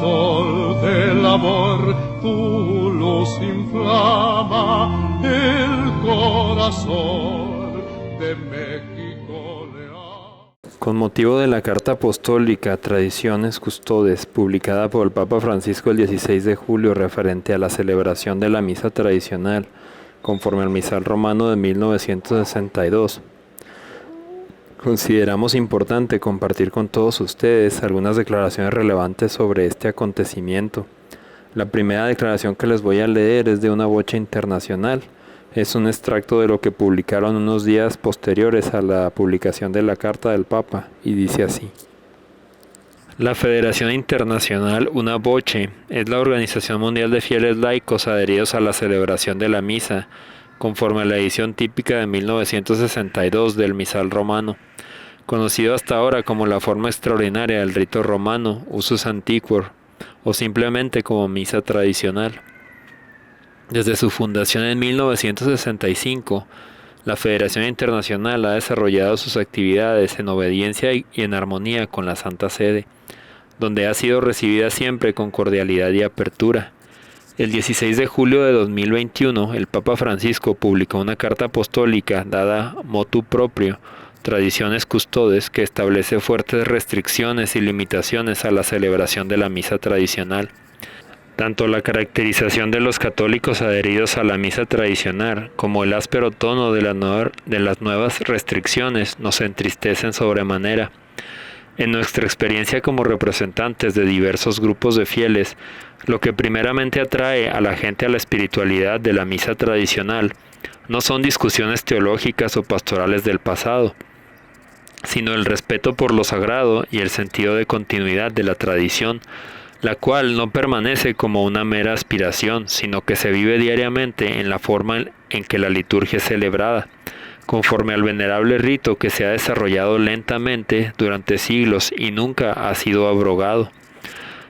sol del amor, tu luz inflama el corazón de México leal. Con motivo de la Carta Apostólica Traditiones Custodes, publicada por el Papa Francisco el 16 de julio referente a la celebración de la misa tradicional, conforme al Misal Romano de 1962, consideramos importante compartir con todos ustedes algunas declaraciones relevantes sobre este acontecimiento. La primera declaración que les voy a leer es de una voce internacional. Es un extracto de lo que publicaron unos días posteriores a la publicación de la Carta del Papa, y dice así. La Federación Internacional Una Voce es la organización mundial de fieles laicos adheridos a la celebración de la misa, conforme a la edición típica de 1962 del Misal Romano, conocido hasta ahora como la forma extraordinaria del rito romano, usus antiquor, o simplemente como misa tradicional. Desde su fundación en 1965, la Federación Internacional ha desarrollado sus actividades en obediencia y en armonía con la Santa Sede, donde ha sido recibida siempre con cordialidad y apertura. El 16 de julio de 2021, el Papa Francisco publicó una carta apostólica dada motu proprio, Traditiones Custodes, que establece fuertes restricciones y limitaciones a la celebración de la misa tradicional. Tanto la caracterización de los católicos adheridos a la misa tradicional como el áspero tono de las nuevas restricciones nos entristecen sobremanera. En nuestra experiencia como representantes de diversos grupos de fieles, lo que primeramente atrae a la gente a la espiritualidad de la misa tradicional no son discusiones teológicas o pastorales del pasado, sino el respeto por lo sagrado y el sentido de continuidad de la tradición, la cual no permanece como una mera aspiración, sino que se vive diariamente en la forma en que la liturgia es celebrada, conforme al venerable rito que se ha desarrollado lentamente durante siglos y nunca ha sido abrogado.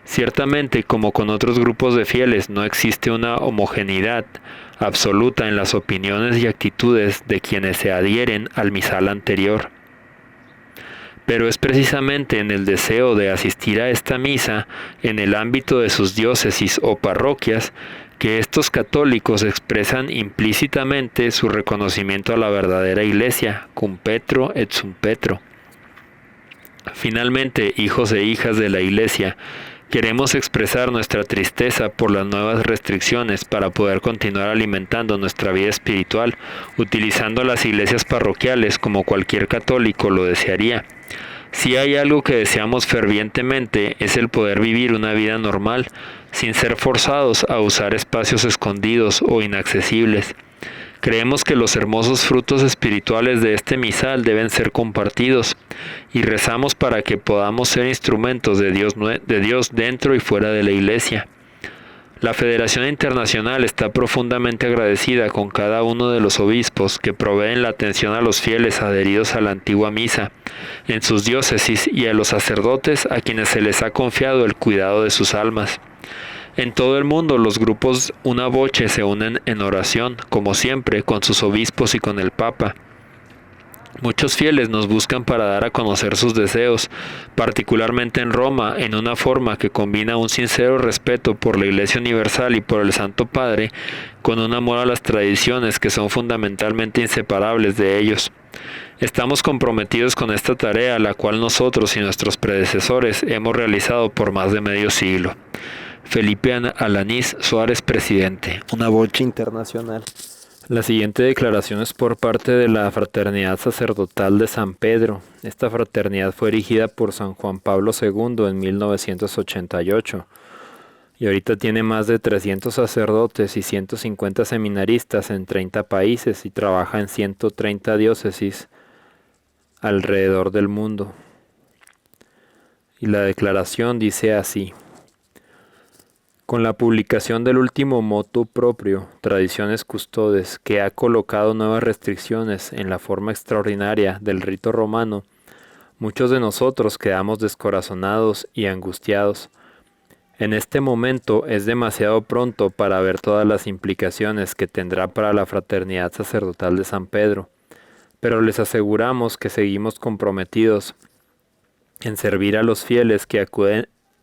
Ciertamente, como con otros grupos de fieles, no existe una homogeneidad absoluta en las opiniones y actitudes de quienes se adhieren al misal anterior. Pero es precisamente en el deseo de asistir a esta misa en el ámbito de sus diócesis o parroquias que estos católicos expresan implícitamente su reconocimiento a la verdadera Iglesia, cum Petro et sum Petro. Finalmente, hijos e hijas de la Iglesia, queremos expresar nuestra tristeza por las nuevas restricciones para poder continuar alimentando nuestra vida espiritual, utilizando las iglesias parroquiales como cualquier católico lo desearía. Si hay algo que deseamos fervientemente es el poder vivir una vida normal, sin ser forzados a usar espacios escondidos o inaccesibles. Creemos que los hermosos frutos espirituales de este misal deben ser compartidos y rezamos para que podamos ser instrumentos de Dios dentro y fuera de la Iglesia. La Federación Internacional está profundamente agradecida con cada uno de los obispos que proveen la atención a los fieles adheridos a la antigua misa en sus diócesis y a los sacerdotes a quienes se les ha confiado el cuidado de sus almas. En todo el mundo los grupos Una Voce se unen en oración, como siempre, con sus obispos y con el Papa. Muchos fieles nos buscan para dar a conocer sus deseos, particularmente en Roma, en una forma que combina un sincero respeto por la Iglesia Universal y por el Santo Padre, con un amor a las tradiciones que son fundamentalmente inseparables de ellos. Estamos comprometidos con esta tarea, la cual nosotros y nuestros predecesores hemos realizado por más de medio siglo. Felipe Alanís Suárez, presidente. Una Voce internacional. La siguiente declaración es por parte de la Fraternidad Sacerdotal de San Pedro. Esta fraternidad fue erigida por San Juan Pablo II en 1988 y ahorita tiene más de 300 sacerdotes y 150 seminaristas en 30 países y trabaja en 130 diócesis alrededor del mundo. Y la declaración dice así. Con la publicación del último motu proprio, Traditiones Custodes, que ha colocado nuevas restricciones en la forma extraordinaria del rito romano, muchos de nosotros quedamos descorazonados y angustiados. En este momento es demasiado pronto para ver todas las implicaciones que tendrá para la Fraternidad Sacerdotal de San Pedro, pero les aseguramos que seguimos comprometidos en servir a los fieles que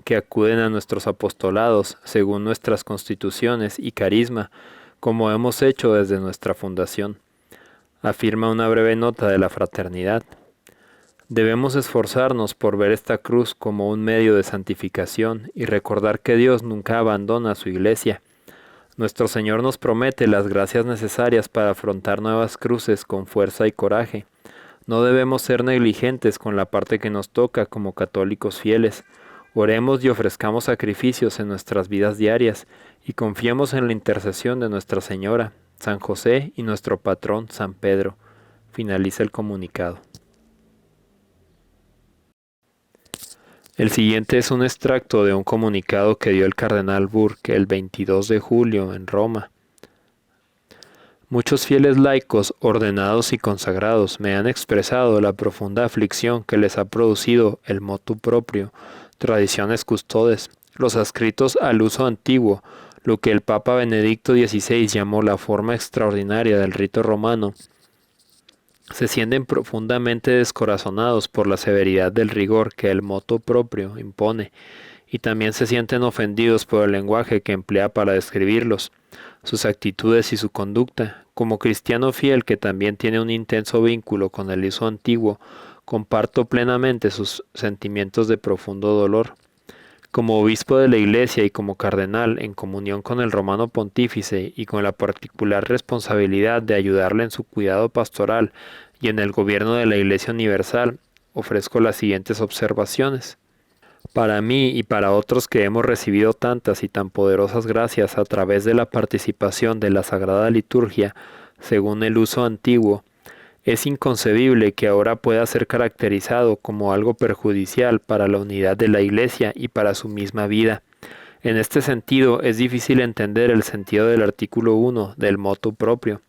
que acuden a nuestros apostolados según nuestras constituciones y carisma, como hemos hecho desde nuestra fundación. Afirma una breve nota de la fraternidad. Debemos esforzarnos por ver esta cruz como un medio de santificación y recordar que Dios nunca abandona a su iglesia. Nuestro Señor nos promete las gracias necesarias para afrontar nuevas cruces con fuerza y coraje. No debemos ser negligentes con la parte que nos toca como católicos fieles. Oremos y ofrezcamos sacrificios en nuestras vidas diarias y confiemos en la intercesión de Nuestra Señora, San José y nuestro patrón San Pedro. Finaliza el comunicado. El siguiente es un extracto de un comunicado que dio el cardenal Burke el 22 de julio en Roma. Muchos fieles laicos, ordenados y consagrados, me han expresado la profunda aflicción que les ha producido el motu proprio, tradiciones custodes, los adscritos al uso antiguo, lo que el Papa Benedicto XVI llamó la forma extraordinaria del rito romano. Se sienten profundamente descorazonados por la severidad del rigor que el motu proprio impone, y también se sienten ofendidos por el lenguaje que emplea para describirlos, sus actitudes y su conducta. Como cristiano fiel que también tiene un intenso vínculo con el uso antiguo, comparto plenamente sus sentimientos de profundo dolor. Como obispo de la Iglesia y como cardenal, en comunión con el romano pontífice y con la particular responsabilidad de ayudarle en su cuidado pastoral y en el gobierno de la Iglesia universal, ofrezco las siguientes observaciones. Para mí y para otros que hemos recibido tantas y tan poderosas gracias a través de la participación de la Sagrada Liturgia, según el uso antiguo, es inconcebible que ahora pueda ser caracterizado como algo perjudicial para la unidad de la Iglesia y para su misma vida. En este sentido, es difícil entender el sentido del artículo 1 del motu proprio.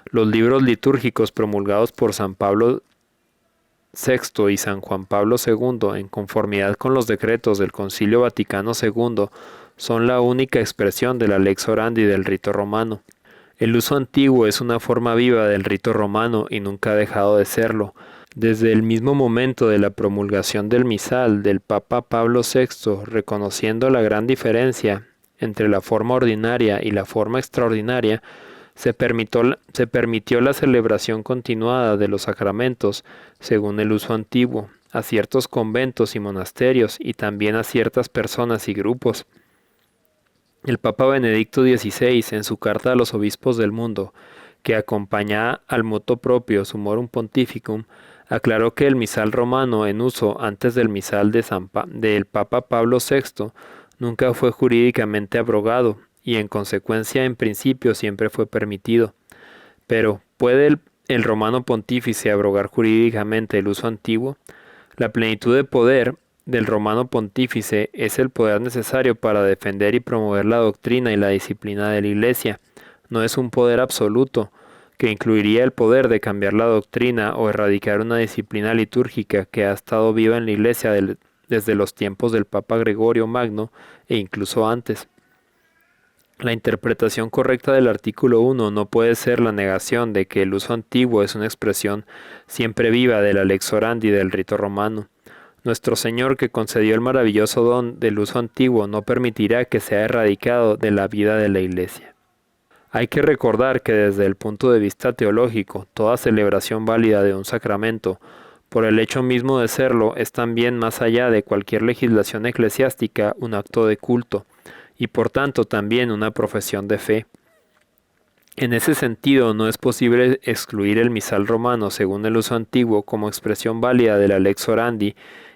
Los libros litúrgicos promulgados por San Pablo VI y San Juan Pablo II, en conformidad con los decretos del Concilio Vaticano II, son la única expresión de la lex orandi del rito romano. El uso antiguo es una forma viva del rito romano y nunca ha dejado de serlo. Desde el mismo momento de la promulgación del misal del Papa Pablo VI, reconociendo la gran diferencia entre la forma ordinaria y la forma extraordinaria, se permitió la celebración continuada de los sacramentos según el uso antiguo, a ciertos conventos y monasterios y también a ciertas personas y grupos. El Papa Benedicto XVI, en su carta a los obispos del mundo, que acompaña al motu proprio Summorum Pontificum, aclaró que el misal romano en uso antes del misal del Papa Pablo VI nunca fue jurídicamente abrogado y en consecuencia en principio siempre fue permitido. Pero, ¿puede el romano pontífice abrogar jurídicamente el uso antiguo? La plenitud de poder del romano pontífice es el poder necesario para defender y promover la doctrina y la disciplina de la Iglesia. No es un poder absoluto, que incluiría el poder de cambiar la doctrina o erradicar una disciplina litúrgica que ha estado viva en la Iglesia desde los tiempos del Papa Gregorio Magno e incluso antes. La interpretación correcta del artículo 1 no puede ser la negación de que el uso antiguo es una expresión siempre viva de la lex orandi del rito romano. Nuestro Señor, que concedió el maravilloso don del uso antiguo, no permitirá que sea erradicado de la vida de la Iglesia. Hay que recordar que desde el punto de vista teológico, toda celebración válida de un sacramento, por el hecho mismo de serlo, es también más allá de cualquier legislación eclesiástica un acto de culto, y por tanto también una profesión de fe. En ese sentido, no es posible excluir el misal romano según el uso antiguo como expresión válida de la lex orandi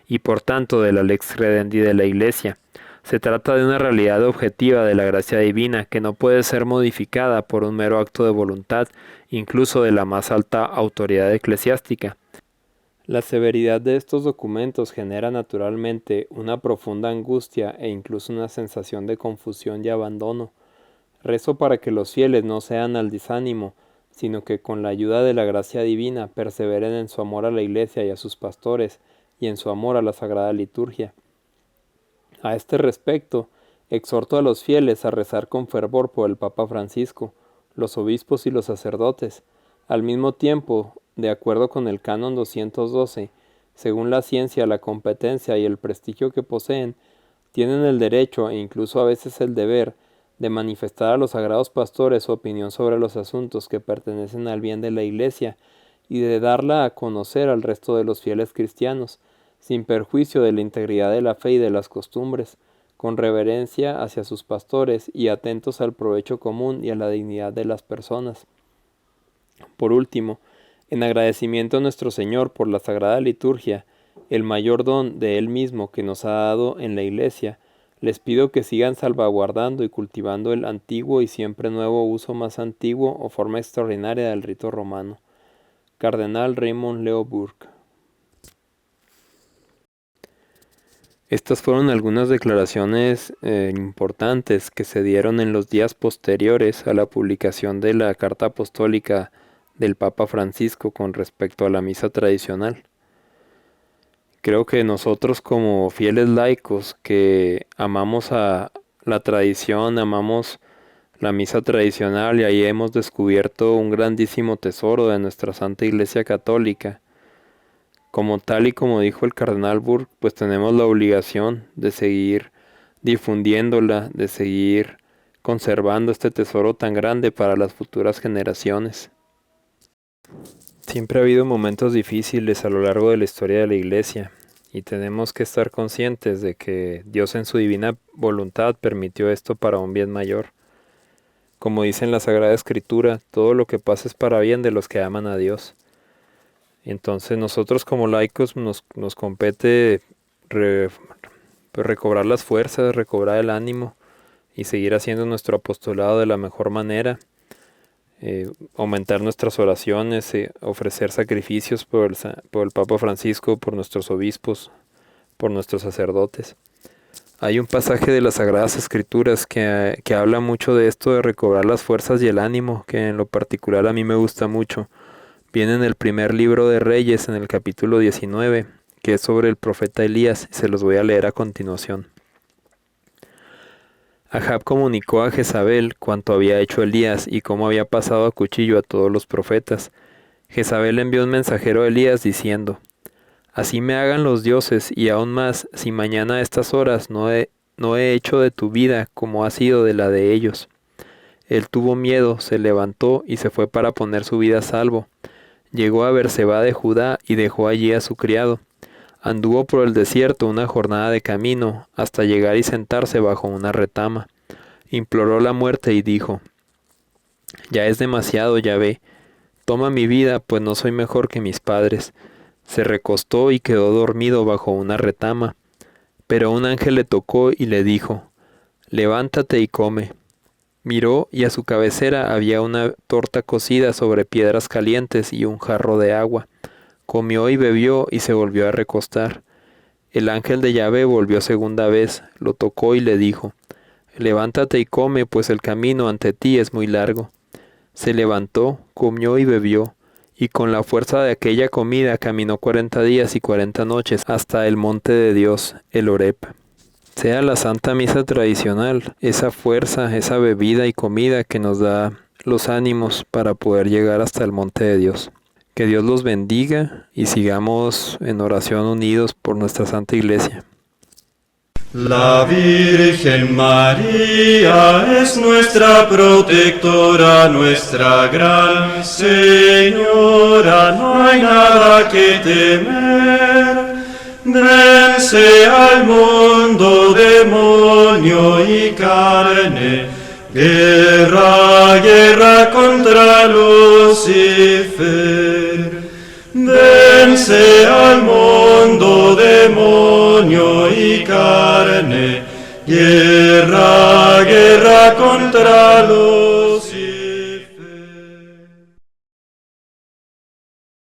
y por tanto de la lex credendi de la Iglesia. Se trata de una realidad objetiva de la gracia divina que no puede ser modificada por un mero acto de voluntad, incluso de la más alta autoridad eclesiástica. La severidad de estos documentos genera naturalmente una profunda angustia e incluso una sensación de confusión y abandono. Rezo para que los fieles no sean al desánimo, sino que con la ayuda de la gracia divina perseveren en su amor a la Iglesia y a sus pastores, y en su amor a la Sagrada Liturgia. A este respecto, exhorto a los fieles a rezar con fervor por el Papa Francisco, los obispos y los sacerdotes. Al mismo tiempo, de acuerdo con el Canon 212, según la ciencia, la competencia y el prestigio que poseen, Tienen el derecho e incluso a veces el deber de manifestar a los sagrados pastores su opinión sobre los asuntos que pertenecen al bien de la Iglesia y de darla a conocer al resto de los fieles cristianos, sin perjuicio de la integridad de la fe y de las costumbres, con reverencia hacia sus pastores y atentos al provecho común y a la dignidad de las personas. Por último, en agradecimiento a nuestro Señor por la Sagrada Liturgia, el mayor don de Él mismo que nos ha dado en la Iglesia, les pido que sigan salvaguardando y cultivando el antiguo y siempre nuevo uso más antiguo o forma extraordinaria del rito romano. Cardenal Raymond Leo Burke. Estas fueron algunas declaraciones importantes que se dieron en los días posteriores a la publicación de la Carta Apostólica del Papa Francisco con respecto a la misa tradicional. Creo que nosotros como fieles laicos que amamos a la tradición, amamos la misa tradicional y ahí hemos descubierto un grandísimo tesoro de nuestra Santa Iglesia Católica. Como tal y como dijo el Cardenal Burke, pues tenemos la obligación de seguir difundiéndola, de seguir conservando este tesoro tan grande para las futuras generaciones. Siempre ha habido momentos difíciles a lo largo de la historia de la Iglesia y tenemos que estar conscientes de que Dios en su divina voluntad permitió esto para un bien mayor. Como dice en la Sagrada Escritura, todo lo que pasa es para bien de los que aman a Dios. Entonces nosotros como laicos nos compete recobrar las fuerzas, recobrar el ánimo y seguir haciendo nuestro apostolado de la mejor manera. Aumentar nuestras oraciones, ofrecer sacrificios por el Papa Francisco, por nuestros obispos, por nuestros sacerdotes. Hay un pasaje de las Sagradas Escrituras que habla mucho de esto de recobrar las fuerzas y el ánimo, que en lo particular a mí me gusta mucho. Viene en el primer libro de Reyes, en el capítulo 19, que es sobre el profeta Elías, y se los voy a leer a continuación. Ahab comunicó a Jezabel cuanto había hecho Elías y cómo había pasado a cuchillo a todos los profetas. Jezabel envió un mensajero a Elías diciendo: «Así me hagan los dioses, y aún más, si mañana a estas horas no he hecho de tu vida como ha sido de la de ellos». Él tuvo miedo, se levantó y se fue para poner su vida a salvo. Llegó a Berseba de Judá y dejó allí a su criado. Anduvo por el desierto una jornada de camino, hasta llegar y sentarse bajo una retama. Imploró la muerte y dijo: «Ya es demasiado, Yahvé. Toma mi vida, pues no soy mejor que mis padres». Se recostó y quedó dormido bajo una retama. Pero un ángel le tocó y le dijo: «Levántate y come». Miró y a su cabecera había una torta cocida sobre piedras calientes y un jarro de agua. Comió y bebió y se volvió a recostar. El ángel de Yahvé volvió segunda vez, lo tocó y le dijo: «Levántate y come, pues el camino ante ti es muy largo». Se levantó, comió y bebió, y con la fuerza de aquella comida caminó 40 días y 40 noches hasta el monte de Dios, el Horeb. Sea la Santa Misa tradicional esa fuerza, esa bebida y comida que nos da los ánimos para poder llegar hasta el monte de Dios. Que Dios los bendiga y sigamos en oración unidos por nuestra Santa Iglesia. La Virgen María es nuestra protectora, nuestra gran Señora, no hay nada que temer. Vence al mundo, demonio y carne, guerra, guerra contra Lucifer. Vence al mundo, demonio y carne, guerra, guerra contra Lucifer.